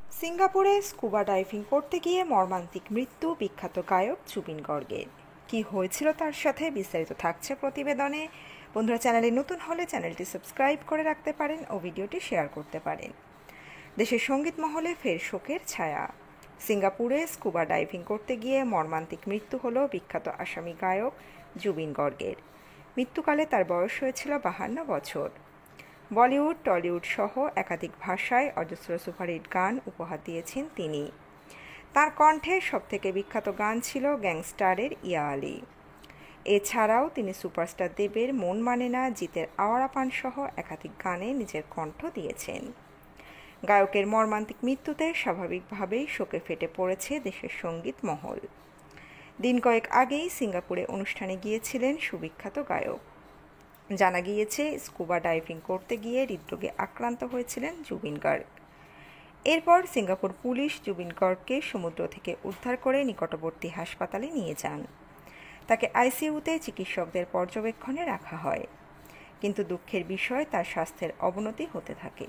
সিঙ্গাপুরে scuba diving করতে গিয়ে মর্মান্তিক মৃত্যু বিখ্যাত গায়ক জুবিন গর্গের। কি হয়েছিল তার সাথে বিস্তারিত থাকছে প্রতিবেদনে। বন্ধুরা, চ্যানেলে নতুন হলে চ্যানেলটি সাবস্ক্রাইব করে রাখতে পারেন ও ভিডিওটি শেয়ার করতে পারেন। দেশের সঙ্গীত মহলে ফের শোকের ছায়া। সিঙ্গাপুরে স্কুবা ডাইভিং করতে গিয়ে মর্মান্তিক মৃত্যু হলো বিখ্যাত আসামি গায়ক জুবিন গর্গের। মৃত্যুকালে তার বয়স হয়েছিল 52 বছর। বলিউড, টলিউড সহ একাধিক ভাষায় অজস্র সুপারহিট গান উপহার দিয়েছেন তিনি। তার কণ্ঠে সবথেকে বিখ্যাত গান ছিল গ্যাংস্টারের ইয়া আলী। এছাড়াও তিনি সুপারস্টার দেবের মন মানে না, জিতের আওয়ারা পান সহ একাধিক গানে নিজের কণ্ঠ দিয়েছেন। গায়কের মর্মান্তিক মৃত্যুতে স্বাভাবিকভাবেই শোকে ফেটে পড়েছে দেশের সঙ্গীত মহল। দিন কয়েক আগেই সিঙ্গাপুরে অনুষ্ঠানে গিয়েছিলেন সুবিখ্যাত গায়ক। জানা গিয়েছে, স্কুবা ডাইভিং করতে গিয়ে হৃদরোগে আক্রান্ত হয়েছিলেন জুবিন গার্গ। এরপর সিঙ্গাপুর পুলিশ জুবিন গার্গকে সমুদ্র থেকে উদ্ধার করে নিকটবর্তী হাসপাতালে নিয়ে যান। তাকে আইসিইউতে চিকিৎসকদের পর্যবেক্ষণে রাখা হয়, কিন্তু দুঃখের বিষয় তার স্বাস্থ্যের অবনতি হতে থাকে।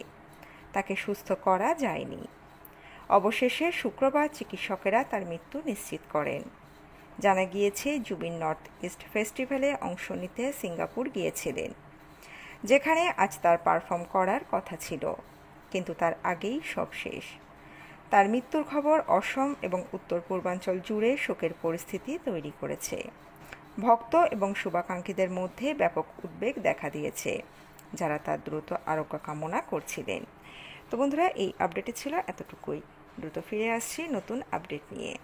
তাকে সুস্থ করা যায়নি। অবশেষে শুক্রবার চিকিৎসকেরা তার মৃত্যু নিশ্চিত করেন। জানা গিয়েছে, জুবিন নর্থ ইস্ট ফেস্টিভ্যালে অংশ নিতে সিঙ্গাপুর গিয়েছিলেন, যেখানে আজ তার পারফর্ম করার কথা ছিল, কিন্তু তার আগেই সব শেষ। তার মৃত্যুর খবর অসম এবং উত্তর পূর্বাঞ্চল জুড়ে শোকের পরিস্থিতি তৈরি করেছে। ভক্ত এবং শুভাকাঙ্ক্ষীদের মধ্যে ব্যাপক উদ্বেগ দেখা দিয়েছে, যারা তার দ্রুত আরোগ্য কামনা করছিলেন। তো বন্ধুরা, এই আপডেটে ছিল এতটুকুই। দ্রুত ফিরে আসছি নতুন আপডেট নিয়ে।